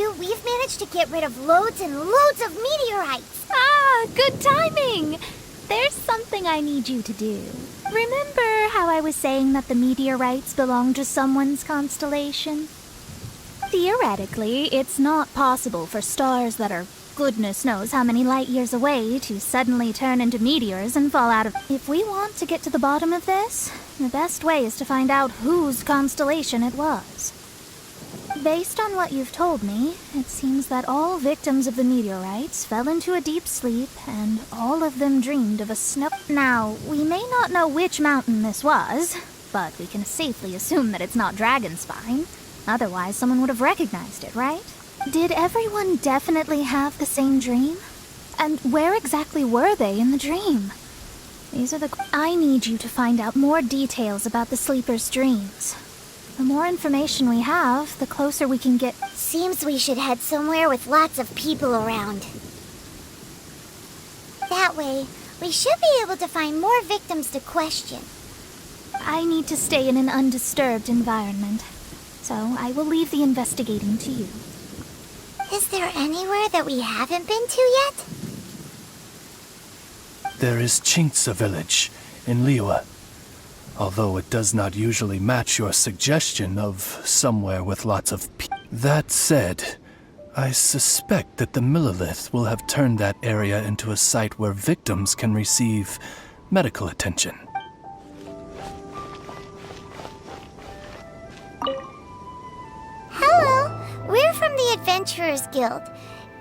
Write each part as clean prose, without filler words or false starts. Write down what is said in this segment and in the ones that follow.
you, we've managed to get rid of loads and loads of meteorites. Ah, good timing! There's something I need you to do. Remember how I was saying that the meteorites belong to someone's constellation? Theoretically, it's not possible for stars that are goodness knows how many light years away to suddenly turn into meteors and fall out of... If we want to get to the bottom of this, the best way is to find out whose constellation it was. Based on what you've told me, it seems that all victims of the meteorites fell into a deep sleep, and all of them dreamed of a snow... Now, we may not know which mountain this was, but we can safely assume that it's not Dragonspine. Otherwise, someone would have recognized it, right? Did everyone definitely have the same dream? And where exactly were they in the dream? These are the... I need you to find out more details about the sleeper's dreams. The more information we have, the closer we can get... Seems we should head somewhere with lots of people around. That way, we should be able to find more victims to question. I need to stay in an undisturbed environment, so I will leave the investigating to you. Is there anywhere that we haven't been to yet? There is Chinksa village in Liyue. Although it does not usually match your suggestion of somewhere with lots of That said, I suspect that the Millilith will have turned that area into a site where victims can receive medical attention. Hello, we're from the Adventurers Guild.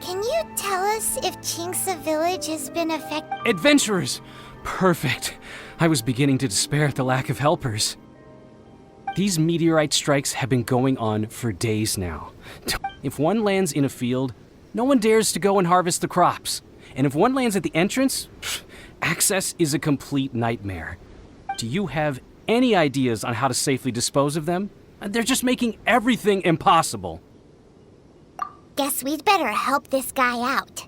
Can you tell us if Chinksa village has been affected? Adventurers! Perfect. I was beginning to despair at the lack of helpers. These meteorite strikes have been going on for days now. If one lands in a field, no one dares to go and harvest the crops. And if one lands at the entrance, access is a complete nightmare. Do you have any ideas on how to safely dispose of them? They're just making everything impossible. Guess we'd better help this guy out.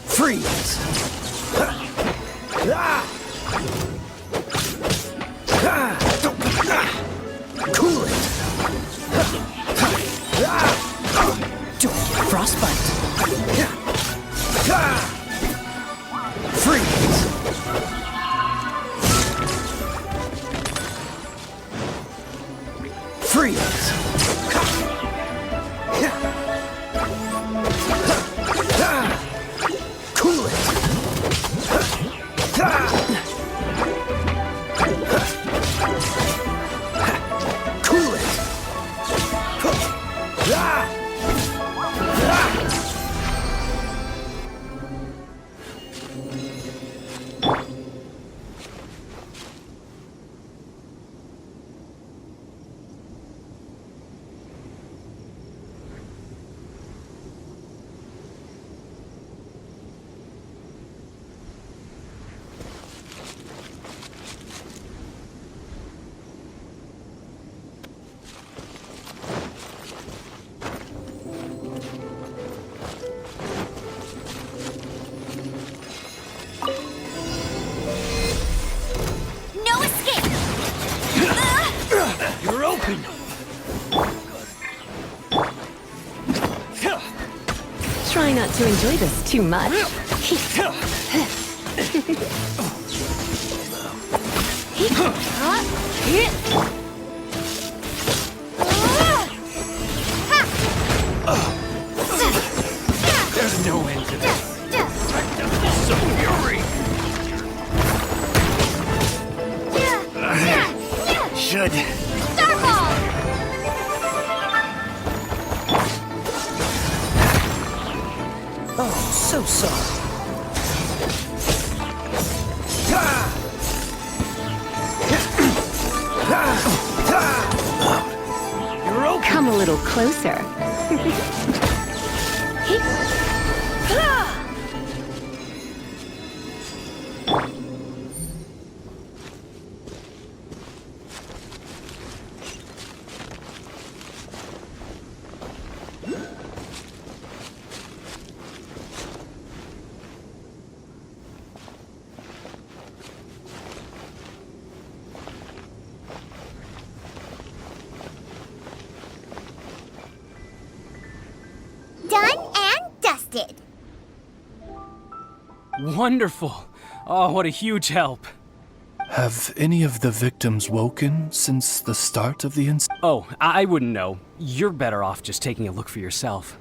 Freeze! Cool it! Don't get frostbite! Freeze! Freeze! Cool it! Cool it! No escape! You're open! Try not to enjoy this too much. There's no end to this. So fury! Should. Starfall! Oh, so sorry. Come a little closer. Done and dusted. Wonderful. Oh, what a huge help. Have any of the victims woken since the start of the incident? Oh, I wouldn't know. You're better off just taking a look for yourself.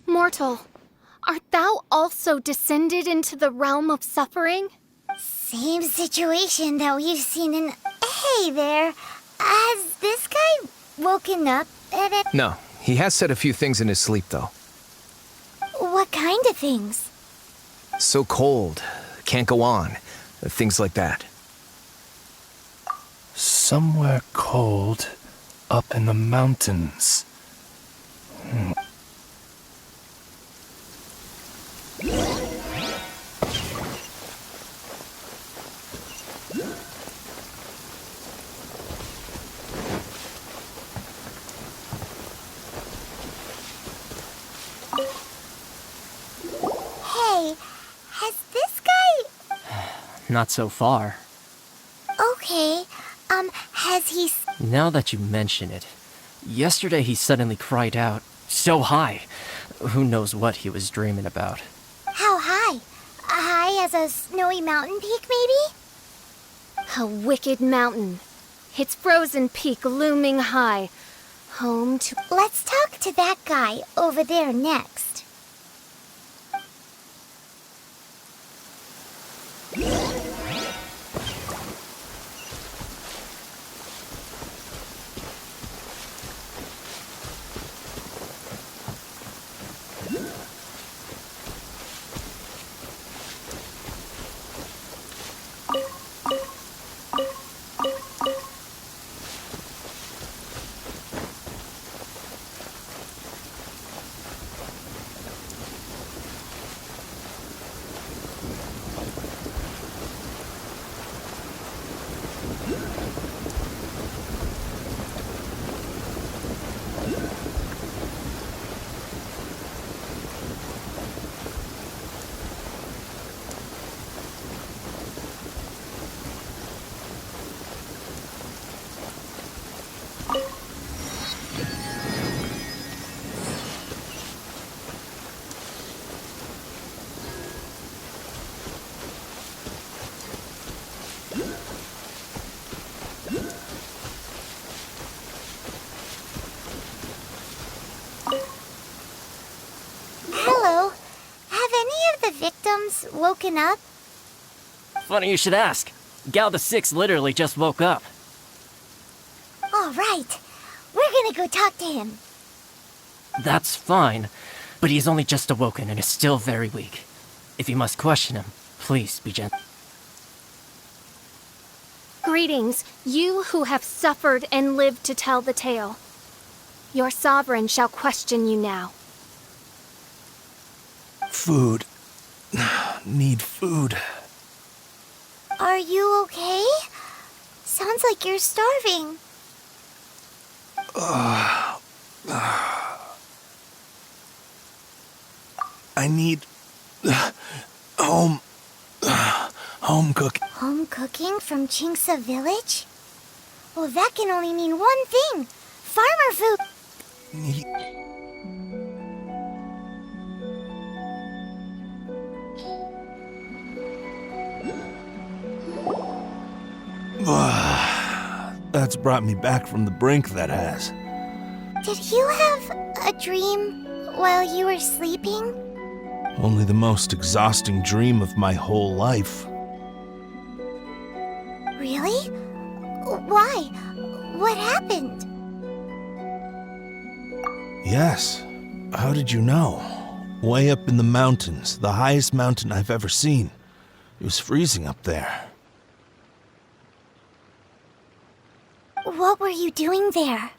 Mortal, art thou also descended into the realm of suffering? Same situation that we've seen in... Hey there, has this guy woken up at it? No, he has said a few things in his sleep, though. What kind of things? So cold, can't go on, things like that. Somewhere cold, up in the mountains. Hey, has this guy... Not so far. Okay, has he... Now that you mention it, yesterday he suddenly cried out, so high. Who knows what he was dreaming about. How high? High as a snowy mountain peak, maybe? A wicked mountain. Its frozen peak looming high. Home to... Let's talk to that guy over there next. Hello. Have any of the victims woken up? Funny you should ask. Gal the Six literally just woke up. All right. We're gonna go talk to him. That's fine, but he's only just awoken and is still very weak. If you must question him, please be gentle. Greetings, you who have suffered and lived to tell the tale. Your sovereign shall question you now. Food. Need food. Are you okay? Sounds like you're starving. I need... home cooking. Home cooking from Chingsa village? Well, that can only mean one thing. Farmer food. That's brought me back from the brink, that has. Did you have a dream while you were sleeping? Only the most exhausting dream of my whole life. Really? Why? What happened? Yes. How did you know? Way up in the mountains, the highest mountain I've ever seen. It was freezing up there. What were you doing there?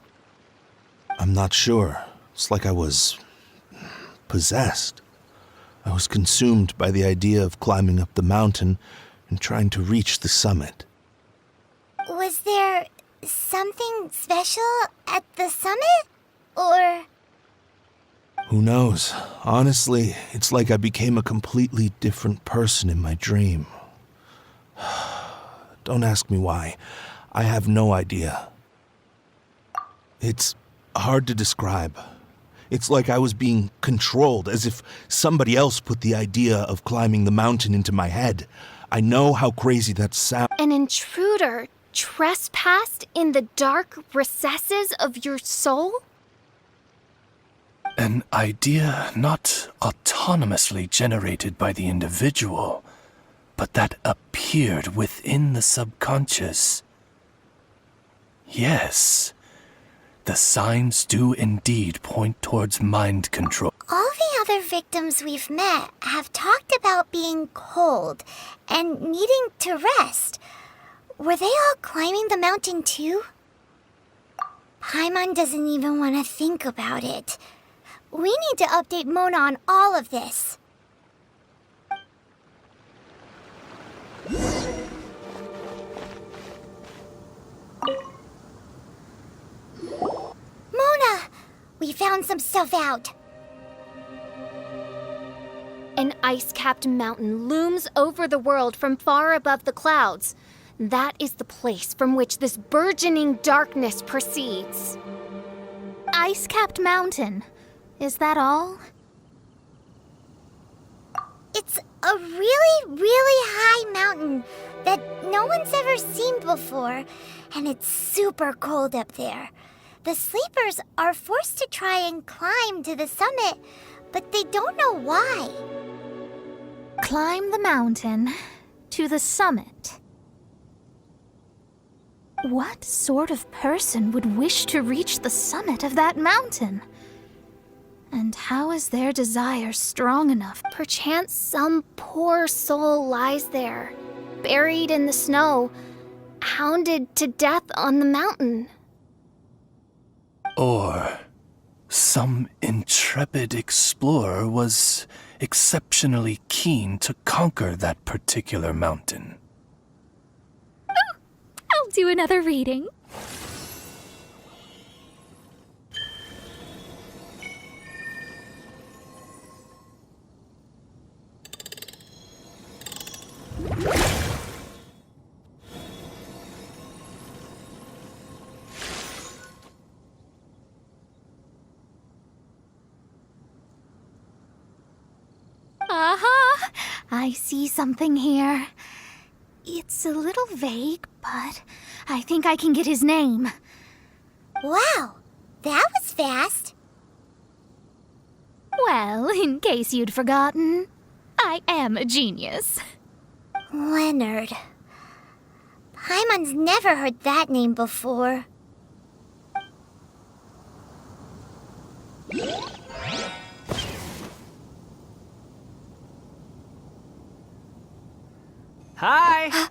I'm not sure. It's like I was possessed. I was consumed by the idea of climbing up the mountain and trying to reach the summit. Was there something special at the summit? Or... Who knows? Honestly, it's like I became a completely different person in my dream. Don't ask me why. I have no idea. It's hard to describe. It's like I was being controlled, as if somebody else put the idea of climbing the mountain into my head. I know how crazy that sounds. An intruder trespassed in the dark recesses of your soul? An idea not autonomously generated by the individual, but that appeared within the subconscious. Yes, the signs do indeed point towards mind control. all the other victims we've met have talked about being cold and needing to rest. Were they all climbing the mountain too? Paimon doesn't even want to think about it. We need to update Mona on all of this. Mona! We found some stuff out. An ice-capped mountain looms over the world from far above the clouds. That is the place from which this burgeoning darkness proceeds. Ice-capped mountain. Is that all? It's a really, really high mountain that no one's ever seen before, and it's super cold up there. The sleepers are forced to try and climb to the summit, but they don't know why. Climb the mountain to the summit. What sort of person would wish to reach the summit of that mountain? And how is their desire strong enough? Perchance some poor soul lies there, buried in the snow, hounded to death on the mountain. Or some intrepid explorer was exceptionally keen to conquer that particular mountain. I'll do another reading. Aha! I see something here. It's a little vague, but I think I can get his name. Wow, that was fast. Well, in case you'd forgotten, I am a genius. Leonard. Paimon's never heard that name before. Hi!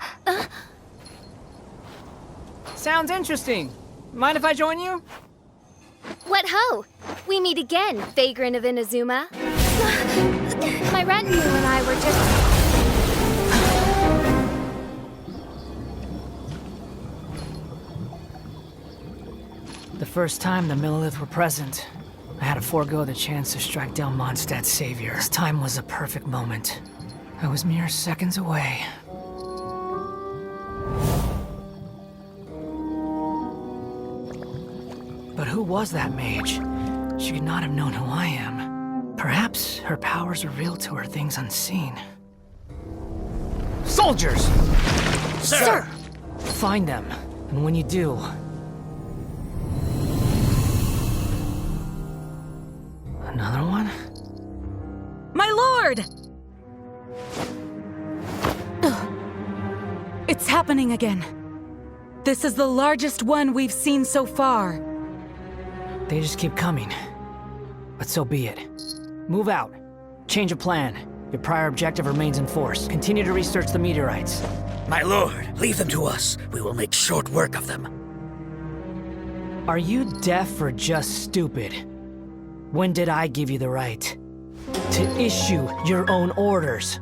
Sounds interesting. Mind if I join you? What ho! We meet again, Vagrant of Inazuma. My retinue and I were just... The first time the Millelith were present, I had to forego the chance to strike down Mondstadt's savior. This time was a perfect moment. I was mere seconds away. But who was that mage? She could not have known who I am. Perhaps her powers revealed to her things unseen. Soldiers! Sir! Find them, and when you do... Another one? My lord! Ugh. It's happening again. This is the largest one we've seen so far. They just keep coming. But so be it. Move out. Change of plan. Your prior objective remains in force. Continue to research the meteorites. My lord, leave them to us. We will make short work of them. Are you deaf or just stupid? When did I give you the right to issue your own orders?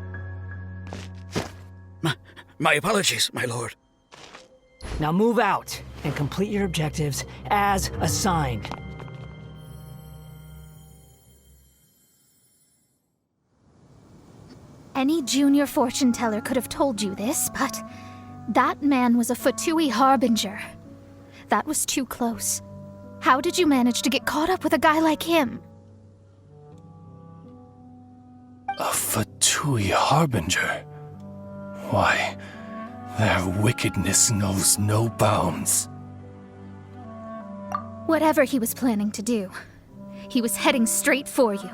My apologies, my lord. Now move out and complete your objectives as assigned. Any junior fortune teller could have told you this, but that man was a Fatui harbinger. That was too close. How did you manage to get caught up with a guy like him? A Fatui harbinger? Why, their wickedness knows no bounds. Whatever he was planning to do, he was heading straight for you.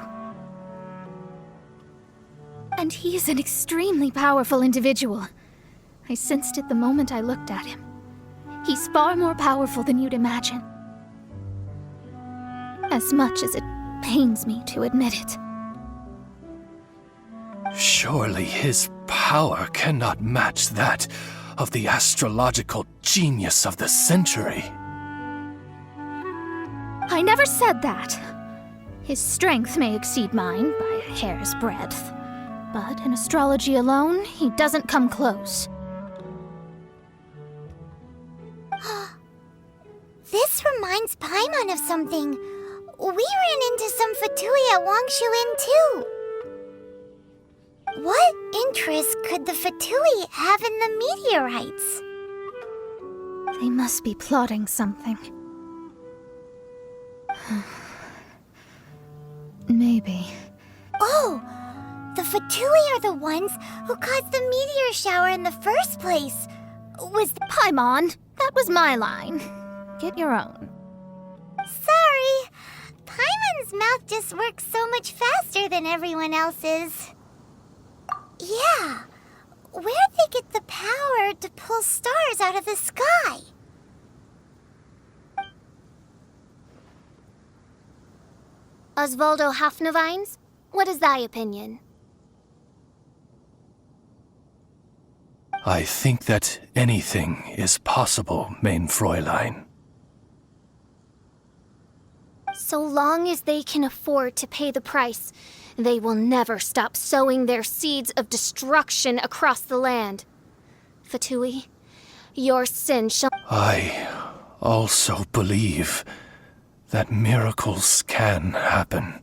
And he is an extremely powerful individual. I sensed it the moment I looked at him. He's far more powerful than you'd imagine. As much as it pains me to admit it. Surely his power cannot match that of the astrological genius of the century. I never said that. His strength may exceed mine by a hair's breadth, but in astrology alone, he doesn't come close. This reminds Paimon of something. We ran into some Fatui at Wangshuin too. What interest could the Fatui have in the meteorites? They must be plotting something. Maybe. Oh! The Fatui are the ones who caused the meteor shower in the first place. Was Paimon, that was my line. Get your own. Sorry. Paimon's mouth just works so much faster than everyone else's. Yeah. Where'd they get the power to pull stars out of the sky? Osvaldo Hafnavines, what is thy opinion? I think that anything is possible, mein Fräulein. So long as they can afford to pay the price, they will never stop sowing their seeds of destruction across the land. Fatui, your sin shall... I also believe that miracles can happen.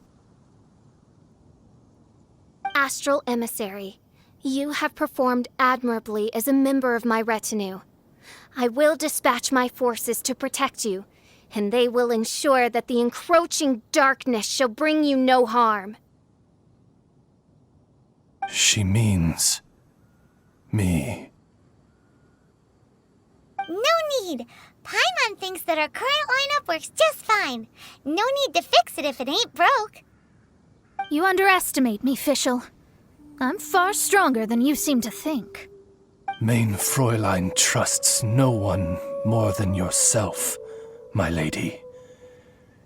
Astral Emissary, you have performed admirably as a member of my retinue. I will dispatch my forces to protect you, and they will ensure that the encroaching darkness shall bring you no harm. She means me. No need. Paimon thinks that our current lineup works just fine. No need to fix it if it ain't broke. You underestimate me, Fischl. I'm far stronger than you seem to think. Mein Fräulein trusts no one more than yourself, my lady.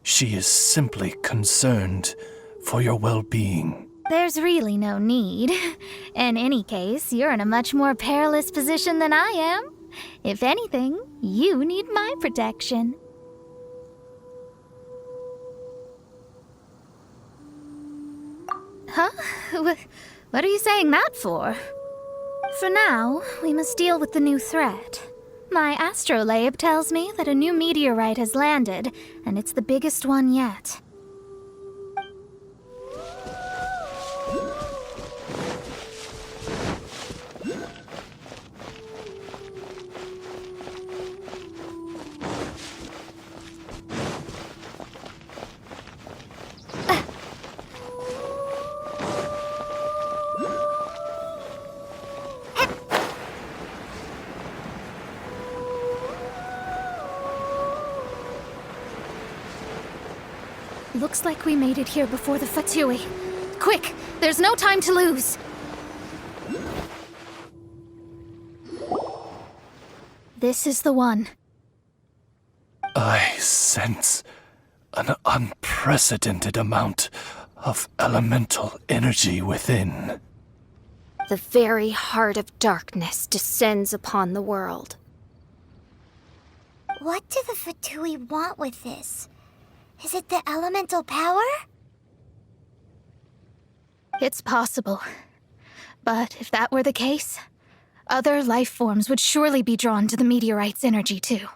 She is simply concerned for your well-being. There's really no need. In any case, you're in a much more perilous position than I am. If anything, you need my protection. Huh? What are you saying that for? For now, we must deal with the new threat. My astrolabe tells me that a new meteorite has landed, and it's the biggest one yet. Looks like we made it here before the Fatui. Quick! There's no time to lose! This is the one. I sense an unprecedented amount of elemental energy within. The very heart of darkness descends upon the world. What do the Fatui want with this? Is it the elemental power? It's possible. But if that were the case, other life forms would surely be drawn to the meteorite's energy too.